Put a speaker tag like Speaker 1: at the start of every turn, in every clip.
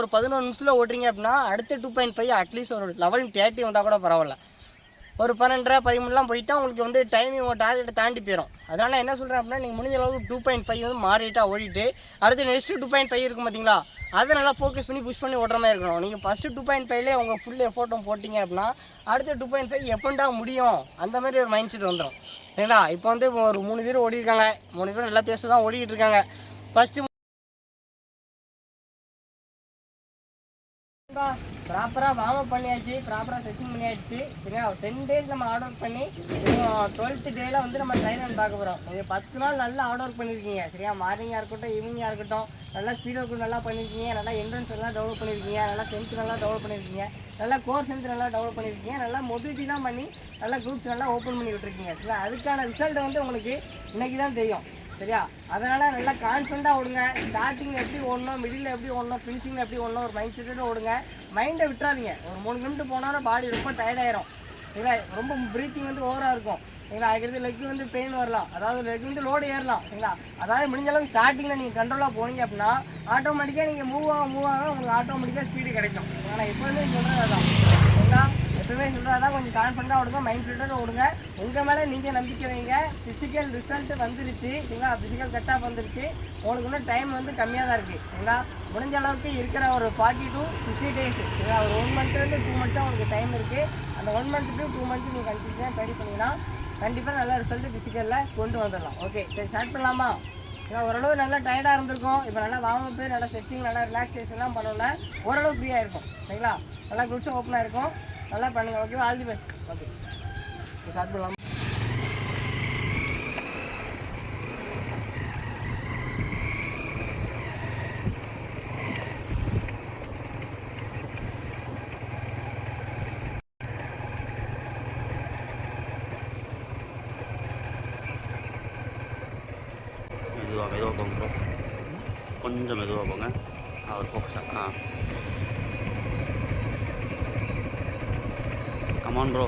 Speaker 1: ஒரு 11 நிமிஷத்தில் ஓட்டுறீங்க அப்படின்னா அடுத்த 2.5 அட்லீஸ்ட் ஒரு 11:30 வந்தால் கூட பரவாயில்ல. ஒரு 12:30 13 போயிட்டால் உங்களுக்கு வந்து டைமிங் ஒரு டார்கெட்டை தாண்டி போயிடும். அதனால் என்ன சொல்கிறேன் அப்படின்னா நீங்கள் முடிஞ்ச அளவுக்கு 2.5 வந்து மாறிட்டாக ஓடிட்டு அடுத்து நெக்ஸ்ட்டு 2.5 இருக்கும் பார்த்தீங்களா, அதை நல்லா ஃபோக்கஸ் பண்ணி புஷ் பண்ணி ஓடுற மாதிரி இருக்கணும். நீங்கள் ஃபஸ்ட்டு 2.5லே உங்கள் ஃபுல் எஃபோர்ட்டும் போட்டிங்க அப்படின்னா அடுத்த 2.5 எப்போண்டா முடியும் அந்த மாதிரி ஒரு மைண்ட் செட் வந்துடும். சரிங்களா? இப்போ வந்து ஒரு 3 பேர் ஓடிருக்காங்க, 3 பேர் நல்லா பேச தான் ஓடிக்கிட்டு இருக்காங்க. ஃபஸ்ட்டு ப்ராப்பராக வார்ம் அப் பண்ணியாச்சு, ப்ராப்பராக செட்டிங் பண்ணியாச்சு. சரிங்களா? 10 டேஸ் நம்ம ஹார்ட் ஒர்க் பண்ணி 12th டேயில் வந்து நம்ம ட்ரைன் ரன் பார்க்க போகிறோம். நீங்கள் 10 நாள் நல்லா ஹார்ட் ஒர்க் பண்ணியிருக்கீங்க. சரியா? மார்னிங்காக இருக்கட்டும் ஈவினிங்காக இருக்கட்டும் நல்லா ஸ்பீட் ஒர்க் நல்லா பண்ணியிருக்கீங்க, நல்லா என்ட்ரன்ஸ் எல்லாம் டெவலப் பண்ணியிருக்கீங்க, நல்லா ஸ்ட்ரென்த் நல்லா டெவலப் பண்ணியிருக்கீங்க, நல்லா கோர் ஸ்ட்ரென்த் நல்லா டெவலப் பண்ணியிருக்கீங்க, நல்லா மொபிலிட்டிலாம் பண்ணி நல்லா குரூப்ஸ் நல்லா ஓப்பன் பண்ணி விட்டுருக்கீங்க. சரியா? அதுக்கான ரிசல்ட் வந்து உங்களுக்கு இன்றைக்கி தான் தெரியும். சரியா? அதனால் நல்லா கான்ஃபிடண்ட்டாக ஓடுங்க. ஸ்டார்டிங் எப்படி ஓடணும், மிடில் எப்படி ஓடணும், ஃபினிஷிங்கில் எப்படி ஓடணும் ஒரு மைண்ட் செட்டோடு ஓடுங்க. மைண்டை விட்டுறாதீங்க. ஒரு 3 கிலோமீட்டர் போனாலும் பாடி ரொம்ப டயர்டாயிரும். சரிங்களா? ரொம்ப ப்ரீத்திங் வந்து ஓவராக இருக்கும். சரிங்களா? அதுக்கடுத்து லெக் வந்து பெயின் வரலாம், அதாவது லெக் வந்து லோடு ஏறலாம். சரிங்களா? அதாவது முடிஞ்ச அளவுக்கு ஸ்டார்டிங்கில் நீங்கள் கண்ட்ரோலாக போனீங்க அப்படின்னா ஆட்டோமேட்டிக்காக நீங்கள் மூவ் ஆக உங்களுக்கு ஆட்டோமேட்டிக்காக ஸ்பீடு கிடைக்கும். ஆனால் எப்போதுமே சொல்கிறது அதுதான். சரிங்களா? எப்பவுமே சொல்கிறதா கொஞ்சம் கான்ஃபிடண்ட்டாக ஓடுங்க, மைண்ட் செட்டோட ஓடுங்க. உங்கள் மேலே நீங்கள் நம்பிக்கை வைங்க. ஃபிசிக்கல் ரிசல்ட் வந்துருச்சு. சரிங்களா? ஃபிசிக்கல் கட்டாக வந்துருச்சு. உங்களுக்கு இன்னும் டைம் வந்து கம்மியாக தான் இருக்குது. சரிங்களா? முடிஞ்ச அளவுக்கு இருக்கிற ஒரு 40 to 50 டேஸ். சரிங்களா? ஒரு 1 மந்த்லேருந்து 2 மந்த்ஸ் தான் உங்களுக்கு டைம் இருக்குது. அந்த 1 மந்த் to 2 மந்த்ஸ் நீங்கள் கன்சிஸ்டன்ஸாக ஸ்டடி பண்ணிங்கன்னா கண்டிப்பாக நல்ல ரிசல்ட்டு ஃபிசிக்கலில் கொண்டு வந்துடலாம். ஓகே, சரி ஸ்டார்ட் பண்ணலாமா? ஏன்னா ஓரளவு நல்லா டயர்டாக இருந்திருக்கும். இப்போ நல்லா வார்ம் அப், நல்லா ஸ்ட்ரெச்சிங், நல்லா ரிலாக்ஸேஷன்லாம் பண்ணோன்னா ஓரளவு ஃப்ரீயாக இருக்கும். சரிங்களா? நல்லா குரூப்ஸும் ஓப்பனாக இருக்கும். நல்லா பண்ணுங்கள். ஓகேவா? All the best. Okay, start பண்ணலாம்.
Speaker 2: மெதுவாக போங்க ப்ரோ, கொஞ்சம் மெதுவாக போங்க. அவர் ஃபோக்கஸாக come on bro.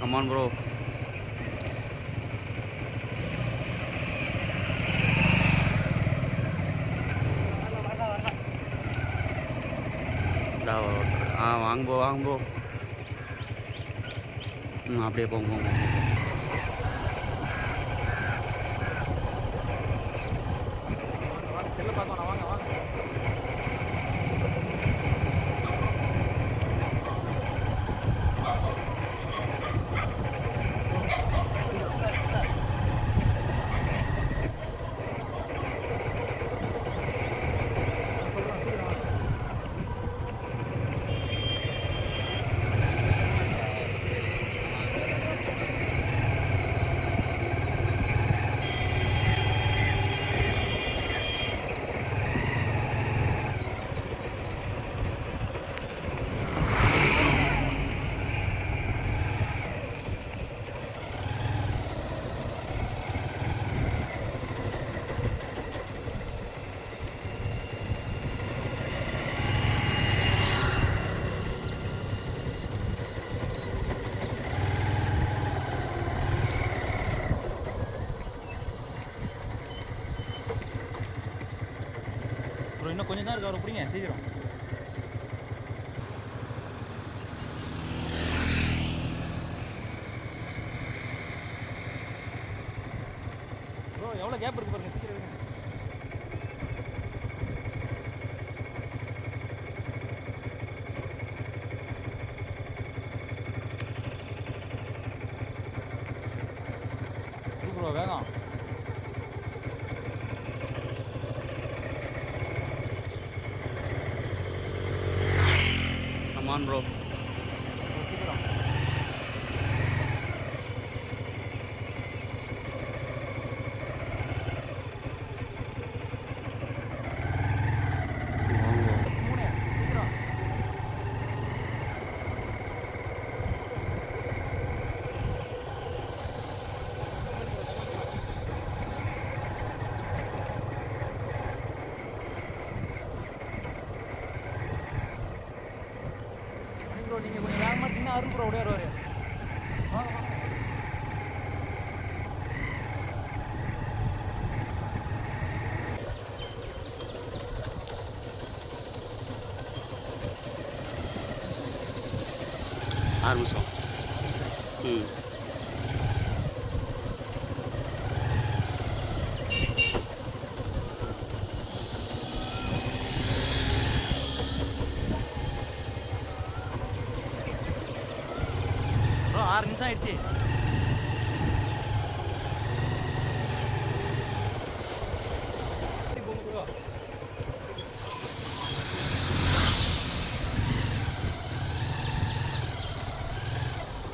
Speaker 2: Come on, bro. வாங்க ப்ரோ. அப்படியே போங்க.
Speaker 3: இன்னும் கொஞ்சம் தான் இருக்கு, அவரை பிடிங்க சீக்கிரம். ப்ரோ எவ்வளோ கேப் இருக்கு பாருங்க சீக்கிரம் எடுங்க. ப்ரோ வேகம்.
Speaker 2: Come on bro.
Speaker 3: சீக்கிரம். ப்ரோ நீங்கள் கொஞ்சம் வேகமாக தின்னா அருள் ப்ரோ ஓடியார் வாங்க வாங்க.
Speaker 2: ஆரம்பிச்சோம். ம்
Speaker 3: ப்ரோ 6 நிமிஷம் ஆயிடுச்சு.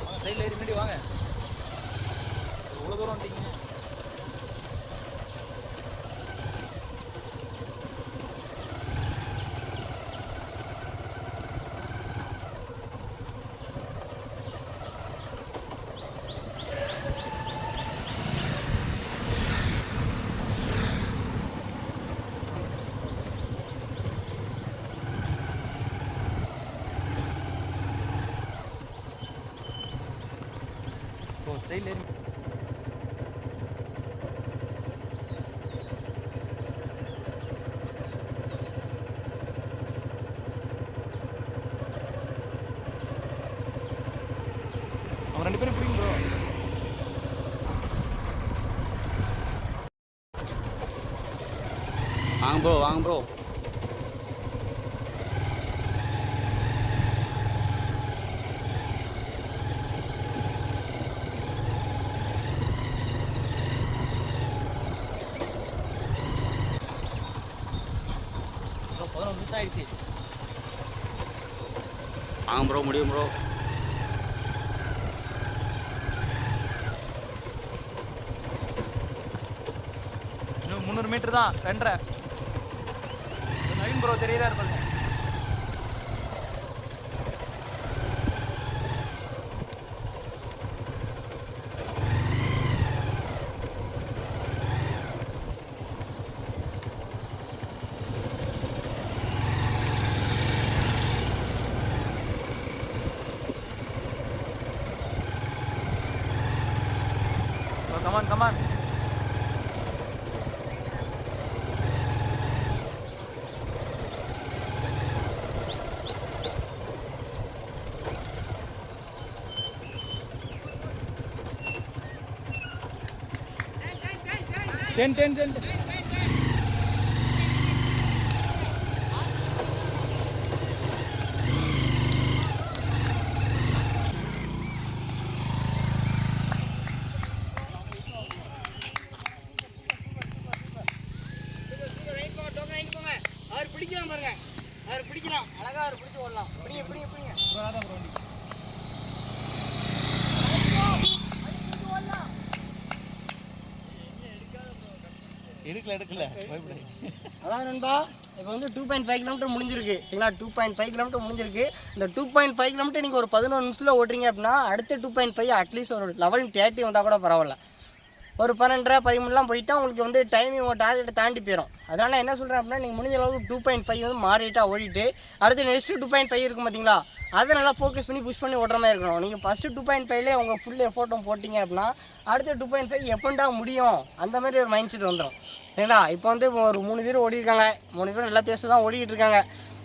Speaker 3: வாங்க சைடில் ஏறி முன்னாடி வாங்க. இவ்வளோ தூரம் வந்துட்டீங்க. ப்ரோ சைடில் ஏறி அவன் 2 பேரும் பிடிக்கும் ப்ரோ.
Speaker 2: வாங்க ப்ரோ வாங்க ப்ரோ.
Speaker 3: ப்ரோ 11 நிமிஷம் ஆயிடுச்சு.
Speaker 2: வாங்க ப்ரோ முடியும் ப்ரோ.
Speaker 3: இன்னும் 300 மீட்டர் தான் 2.5. நவீன் ப்ரோ தெரியுதா இருப்பாங்க. Come on come on. டென்.
Speaker 1: அவர் பிடிக்கலாம் பாருங்க. அவர் பிடிக்கலாம். அழகா அவர் பிடிச்சி ஓடலாம். பிடிங்க.
Speaker 3: எடுக்கல
Speaker 1: அதான் நண்பா இப்போ வந்து 2.5 கிலோமீட்டர் முடிஞ்சிருக்கு சரிங்களா. 2.5 கிலோமீட்டர் முடிஞ்சிருக்கு. இந்த 2.5 கிலோமீட்டர் நீங்கள் ஒரு 11 நிமிஷத்தில் ஓட்டுறீங்க அப்படின்னா அடுத்த 2.5 அட்லீஸ்ட் ஒரு 11:30 வந்தால் கூட பரவாயில்ல. ஒரு 12:30 13 போயிட்டா உங்களுக்கு வந்து டைமிங் உங்கள் டார்கெட்டை தாண்டி போயிடும். அதனால் என்ன சொல்கிறேன் அப்படின்னா நீங்கள் முடிஞ்ச அளவுக்கு 2.5 வந்து மாறிட்டாக ஓடிட்டு அடுத்து நெக்ஸ்ட்டு 2.5 இருக்கும் பார்த்தீங்களா, அதை நல்லா ஃபோக்கஸ் பண்ணி புஷ் பண்ணி ஓடுற மாதிரி இருக்கணும். நீங்கள் ஃபஸ்ட்டு 2.5லேயே உங்கள் ஃபுல் எஃபோர்ட்டும் போட்டிங்க அப்படின்னா அடுத்த 2.5 எப்போண்டா முடியும் அந்த மாதிரி ஒரு மைண்ட் செட் வந்துடும் சரிங்களா. இப்போ வந்து ஒரு 3 பேர் ஓடிருக்காங்க. 3 பேர் நல்லா பேச தான் ஓடிக்கிட்டு இருக்காங்க.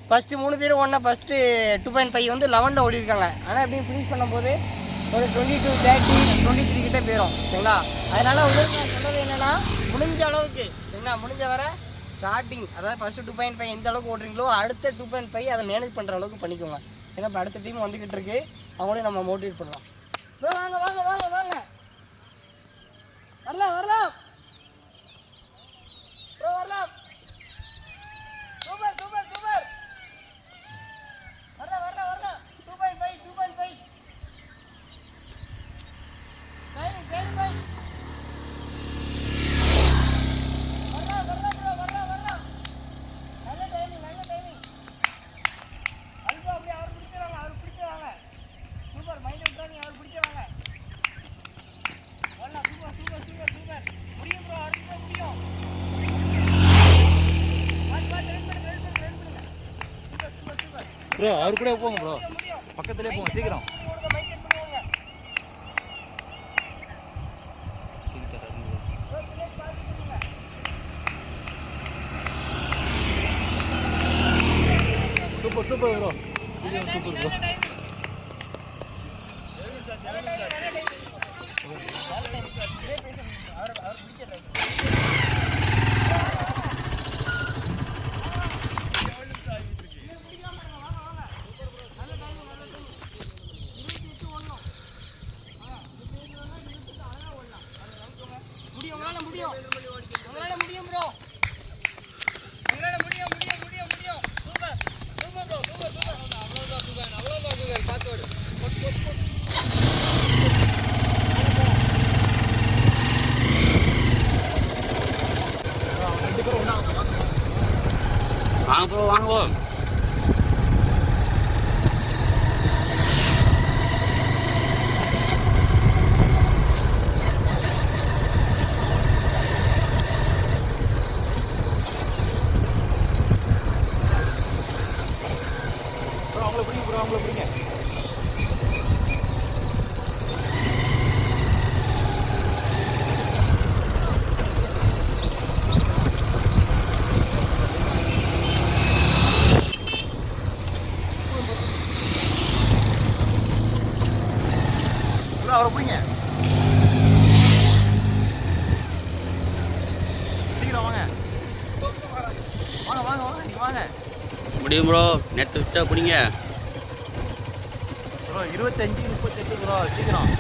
Speaker 1: ஃபஸ்ட்டு 3 பேர் ஓடினா ஃபஸ்ட்டு 2.5 வந்து 11 ஓடிருக்காங்க. ஆனால் எப்படியும் ஃபினிஷ் பண்ணும்போது ஒரு 22, 30, 23 கிட்டே போயிடும் சரிங்களா. அதனால் உங்களுக்கு நான் சொன்னது என்னென்னா முடிஞ்ச அளவுக்கு சரிங்களா, முடிஞ்ச வர ஸ்டார்டிங் அதாவது ஃபஸ்ட்டு 2.5 எந்த அளவுக்கு ஓட்டுறீங்களோ அடுத்த 2.5 அதை மேனேஜ் பண்ணுற அளவுக்கு பண்ணிக்கோங்க. ஏன்னா இப்போ அடுத்த டீம் வந்துக்கிட்டு இருக்கு, அவங்களையும் நம்ம மோட்டிவேட் பண்ணலாம். ப்ரோ வாங்க வாங்க வாங்க வாங்க, வரலாம் வரலாம் ப்ரோ வரலாம். சூப்பர் சூப்பர் சூப்பர், வரலாம் வரலாம் வரலாம். 2.5 2.5 டைமிங் டைமிங் வரலாம் வரலாம் ப்ரோ வரலாம் வரலாம். நல்ல டைமிங் நல்ல டைமிங். அல்பா அப்படியே அவர் பிடிச்சிடுவாங்க, அவர் பிடிச்சிடுவாங்க. சூப்பர், மைண்ட் விட்டாங்க, அவர் பிடிச்சிடுவாங்க. வரலாம், சூப்பர் சூப்பர் சூப்பர் சூப்பர். முடியும் ப்ரோ, அடுத்த முடியும்.
Speaker 3: ப்ரோ அவர் கூட போங்க ப்ரோ, பக்கத்துலேயே போங்க சீக்கிரம். Super super bro, super bro.
Speaker 2: வாங்க ப்ரோ வாங்க ப்ரோ.
Speaker 3: அவங்கள பிடிங்க ப்ரோ, அவங்கள பிடிங்க. அவரை பிடிங்க, சீக்கிரம் வாங்க வாங்க வாங்க வாங்க, நீங்கள் வாங்க.
Speaker 2: முடியும் ப்ரோ, நேற்று விட்டா பிடிங்க
Speaker 3: ப்ரோ. 25 38 ப்ரோ, சீக்கிரம்.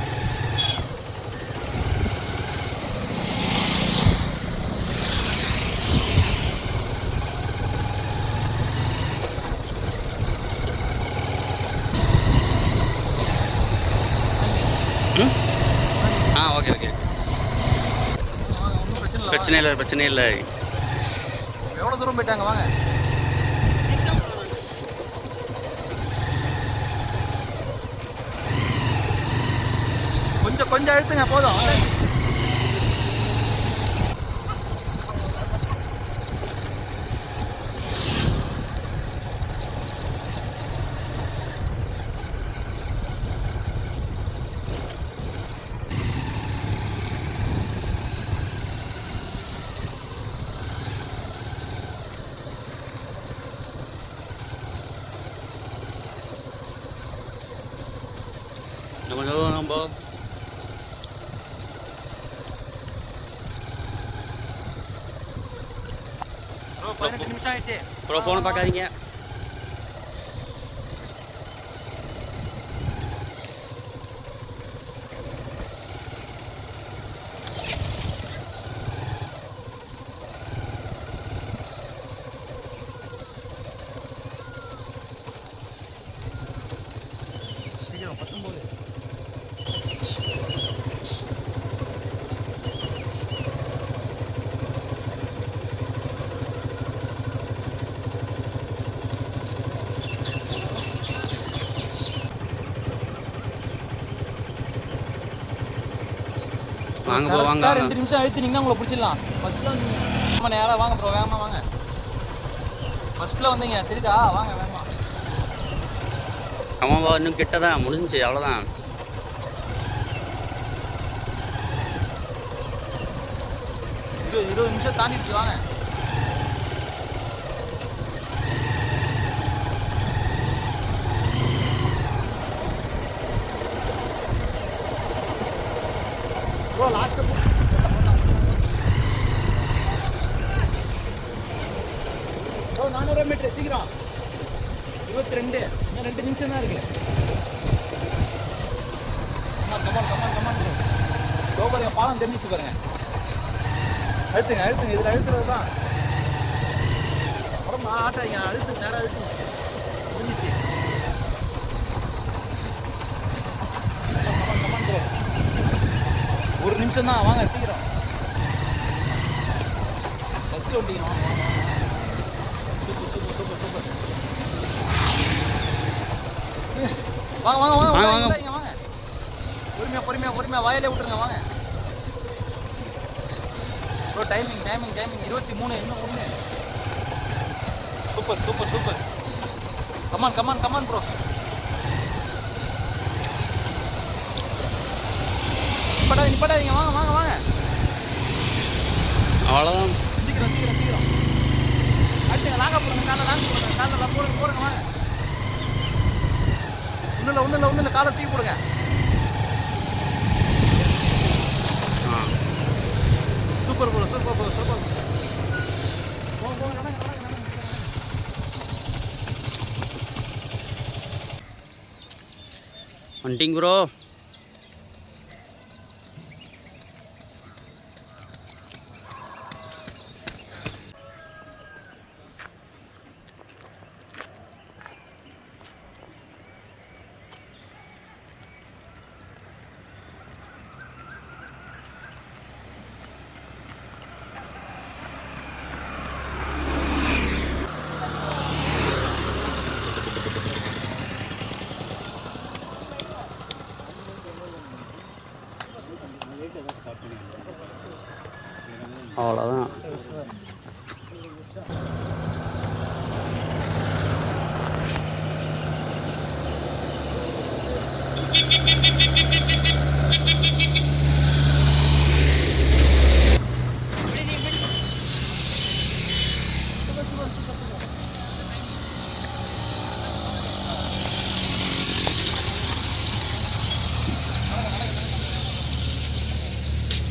Speaker 2: ஓகே ஓகே,
Speaker 3: ஒன்றும்
Speaker 2: பிரச்சனை இல்லை பிரச்சனை இல்லை.
Speaker 3: எவ்வளோ தூரம் போயிட்டாங்க வாங்க. கொஞ்சம் கொஞ்சம் அழுத்துங்க போதும்.
Speaker 2: நம்ம
Speaker 3: ப்ரோ 18 நிமிஷம் ஆயிடுச்சு
Speaker 2: ப்ரோ, ஃபோனை பார்க்காதீங்க.
Speaker 3: சீக்கிரம் 19.
Speaker 2: வாங்க ப்ரோ வாங்க.
Speaker 3: 2 நிமிஷம் அழுத்தினீங்கன்னா உங்களை பிடிச்சிடலாம். ஃபர்ஸ்ட்ல நம்ம நேராக வாங்க ப்ரோ, வேகமாக வாங்க. ஃபர்ஸ்ட்ல வந்தீங்க தெரியுதா, வாங்க வேகமாக.
Speaker 2: கமாம்பா, இன்னும் கிட்ட தான், முடிஞ்சு அவ்வளோதான்.
Speaker 3: 20 நிமிஷம் தாண்டிடுச்சு வாங்க. கிலோமீட்டர் சீக்கிரம் 22 இன்னும் 2 நிமிஷம் தான் இருக்கு. கமான் ப்ரோ பாருங்க, பாலம் தெரிஞ்சிச்சு பாருங்க. அழுத்துங்க இதில் அழுத்துறது தான் உடம்பு ஆட்டாங்க. அழுத்து நேரம் அழுத்துங்க, முடிஞ்சிச்சு. கமான் ப்ரோ, 1 நிமிஷம் தான், வாங்க சீக்கிரம். ஃபஸ்ட்டு வண்டிங்க, வாங்க. பொறுமையா வாயிலே விட்டுருங்க, வாங்க ப்ரோ. டைமிங் 23 இன்னும் 1. சூப்பர். Come on bro. நிப்பாடாதீங்க, வாங்க.
Speaker 2: அவ்வளோதான்.
Speaker 3: சீக்கிரம் அடுத்துங்க. லாங்க போடுங்க, காலை போடுங்க, வாங்க. ஒன்றும் இல்லை, காலை தூக்கி போடுங்க. Super bro.
Speaker 2: வந்துட்டிங்க ப்ரோ. அவ்வளோதான்.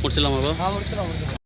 Speaker 2: முடிச்சிடலாமா ப்ரோ?
Speaker 1: முடிச்சிடலாம்.